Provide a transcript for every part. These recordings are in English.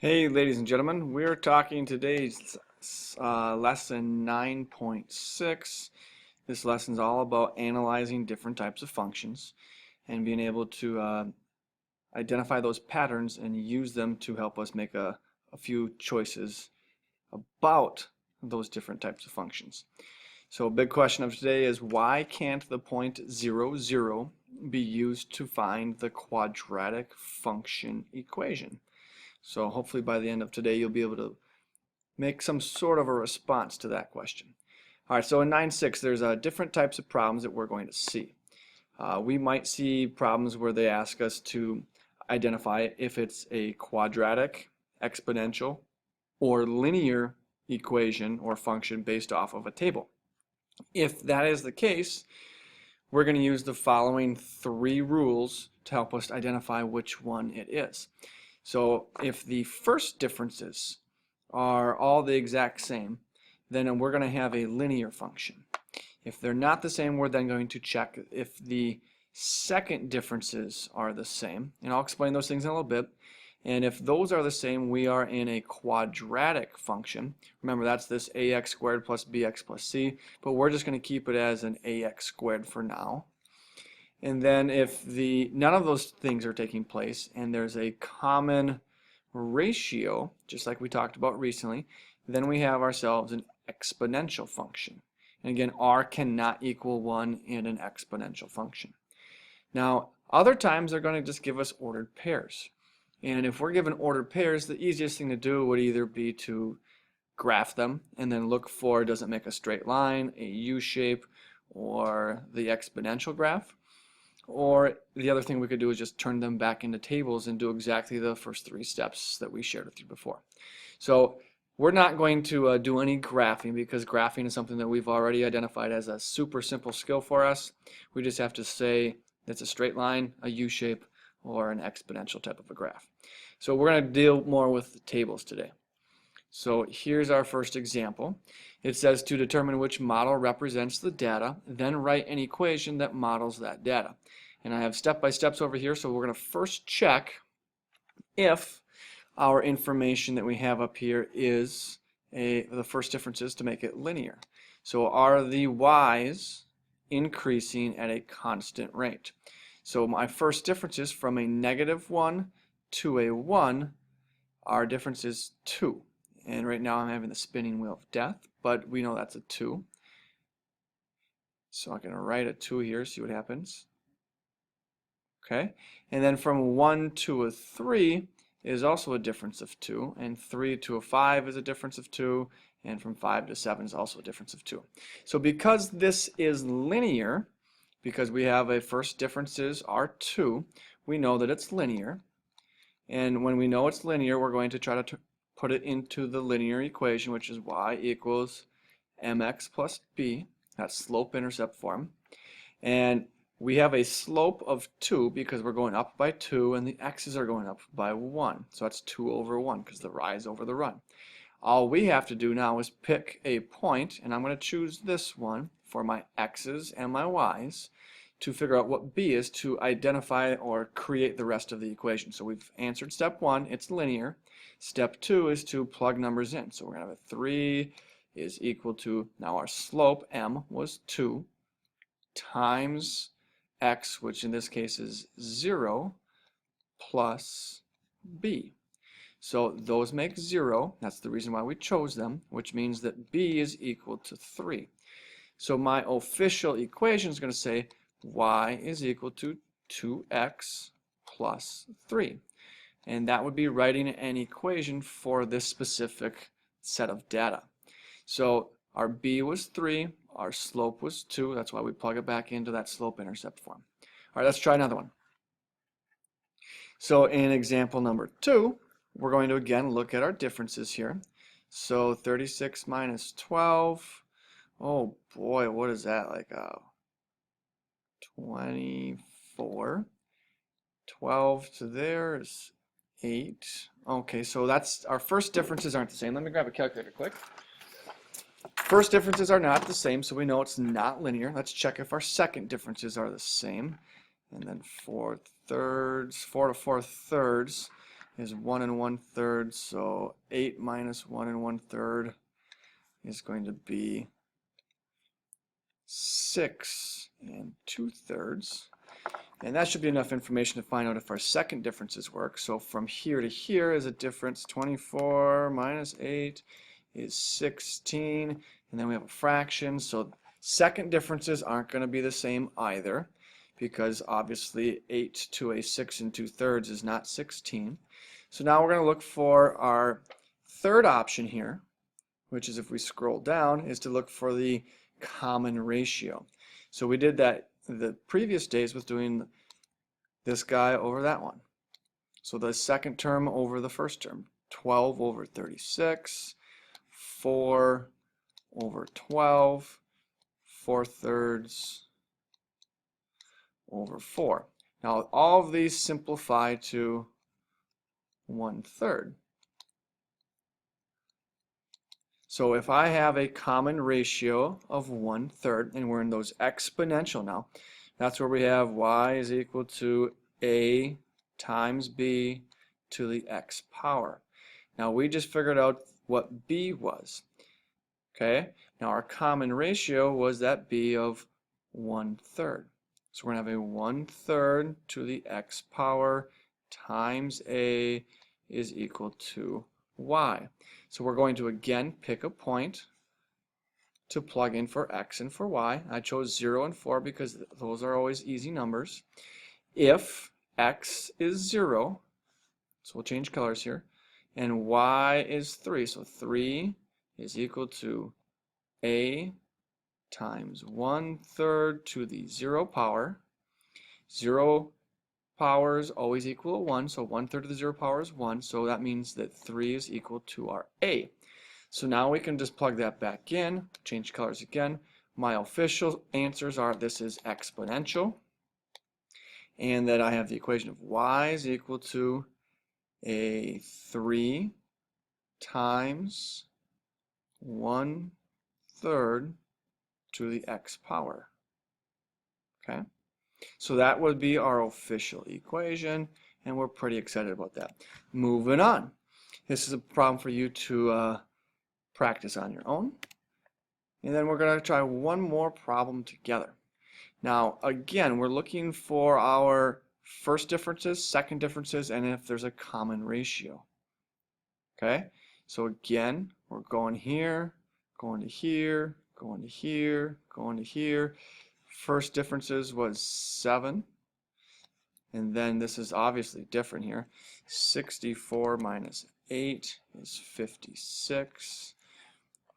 Hey, ladies and gentlemen, we're talking today's lesson 9.6. This lesson is all about analyzing different types of functions and being able to identify those patterns and use them to help us make a few choices about those different types of functions. So a big question of today is, why can't the point 0, 0 be used to find the quadratic function equation? So hopefully by the end of today you'll be able to make some sort of a response to that question. All right, so in 9.6 there's different types of problems that we're going to see. We might see problems where they ask us to identify if it's a quadratic, exponential, or linear equation or function based off of a table. If that is the case, we're going to use the following three rules to help us identify which one it is. So if the first differences are all the exact same, then we're going to have a linear function. If they're not the same, we're then going to check if the second differences are the same, and I'll explain those things in a little bit. And if those are the same, we are in a quadratic function. Remember, that's this ax squared plus bx plus c, but we're just going to keep it as an ax squared for now. And then if none of those things are taking place and there's a common ratio, just like we talked about recently, then we have ourselves an exponential function. And again, r cannot equal 1 in an exponential function. Now, other times they're going to just give us ordered pairs. And if we're given ordered pairs, the easiest thing to do would either be to graph them and then look for, does it make a straight line, a U-shape, or the exponential graph? Or the other thing we could do is just turn them back into tables and do exactly the first three steps that we shared with you before. So we're not going to do any graphing, because graphing is something that we've already identified as a super simple skill for us. We just have to say it's a straight line, a U-shape, or an exponential type of a graph. So we're going to deal more with the tables today. So here's our first example. It says to determine which model represents the data, then write an equation that models that data. And I have step-by-steps over here, so we're going to first check if our information that we have up here is the first difference is to make it linear. So are the y's increasing at a constant rate? So my first difference is from a -1 to a 1, our difference is 2. And right now I'm having the spinning wheel of death, but we know that's a 2. So I'm going to write a 2 here, see what happens. Okay, and then from 1 to a 3 is also a difference of 2, and 3 to a 5 is a difference of 2, and from 5 to 7 is also a difference of 2. So because this is linear, because we have a first differences are 2, we know that it's linear. And when we know it's linear, we're going to try to put it into the linear equation, which is y equals mx plus b. That's slope-intercept form. And we have a slope of 2 because we're going up by 2 and the x's are going up by 1. So that's 2 over 1 because the rise over the run. All we have to do now is pick a point, and I'm going to choose this one for my x's and my y's to figure out what b is to identify or create the rest of the equation. So we've answered step 1, it's linear. Step 2 is to plug numbers in. So we're going to have a 3 is equal to, now our slope, m, was 2, times x, which in this case is 0, plus b. So those make 0. That's the reason why we chose them, which means that b is equal to 3. So my official equation is going to say y is equal to 2x plus 3. And that would be writing an equation for this specific set of data. So our b was 3, our slope was 2, that's why we plug it back into that slope-intercept form. All right, let's try another one. So in example number 2, we're going to again look at our differences here. So 36 minus 12, oh boy, what is that, like 24. 12 to there is 8. Okay, so that's our first differences aren't the same. Let me grab a calculator quick. First differences are not the same, so we know it's not linear. Let's check if our second differences are the same. And then 4 to 4 thirds is 1 1/3, so 8 minus 1 1/3 is going to be 6 2/3. And that should be enough information to find out if our second differences work. So from here to here is a difference. 24 minus 8 is 16. And then we have a fraction. So second differences aren't going to be the same either, because obviously 8 to a 6 2/3 is not 16. So now we're going to look for our third option here, which is, if we scroll down, is to look for the common ratio. So we did that the previous days with doing this guy over that one. So the second term over the first term. 12 over 36, 4 over 12, 4/3 over 4. Now all of these simplify to 1/3. So if I have a common ratio of 1/3, and we're in those exponential now, that's where we have y is equal to a times b to the x power. Now we just figured out what b was. Okay, now our common ratio was that b of 1/3. So we're going to have a 1/3 to the x power times a is equal to y. So we're going to again pick a point to plug in for x and for y. I chose 0 and 4 because those are always easy numbers. If x is 0, so we'll change colors here, and y is 3, so 3 is equal to a times 1/3 to the 0 power. 0 powers always equal 1, so 1/3 of the 0 power is 1, so that means that 3 is equal to our a. So now we can just plug that back in, change colors again. My official answers are, this is exponential, and that I have the equation of y is equal to a 3 times 1/3 to the x power. Okay? So that would be our official equation, and we're pretty excited about that. Moving on. This is a problem for you to practice on your own. And then we're going to try one more problem together. Now, again, we're looking for our first differences, second differences, and if there's a common ratio. Okay? So again, we're going here, going to here, going to here, going to here. First differences was 7, and then this is obviously different here. 64 minus 8 is 56.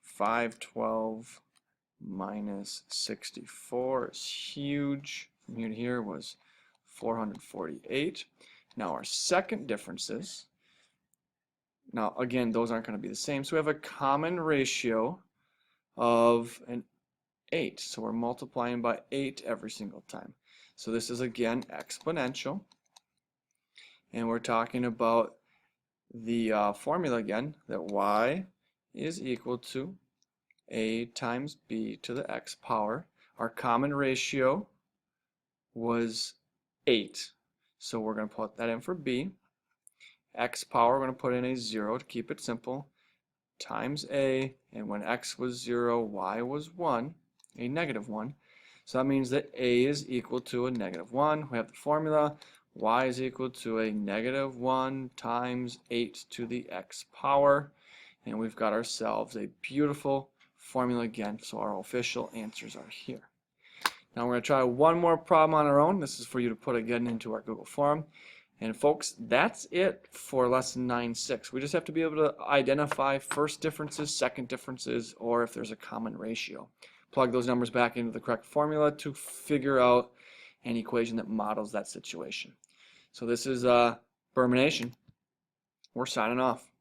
512 minus 64 is huge. From here to here was 448. Now our second differences, now again, those aren't going to be the same, so we have a common ratio of an 8. So we're multiplying by 8 every single time. So this is again exponential. And we're talking about the formula again, that y is equal to a times b to the x power. Our common ratio was 8. So we're going to put that in for b. X power, we're going to put in a 0 to keep it simple, times a, and when x was 0, y was 1. A negative 1. So that means that a is equal to a negative 1. We have the formula. Y is equal to a negative 1 times 8 to the x power. And we've got ourselves a beautiful formula again. So our official answers are here. Now we're going to try one more problem on our own. This is for you to put again into our Google form. And folks, that's it for lesson 9.6. We just have to be able to identify first differences, second differences, or if there's a common ratio. Plug those numbers back into the correct formula to figure out an equation that models that situation. So this is Bermination. We're signing off.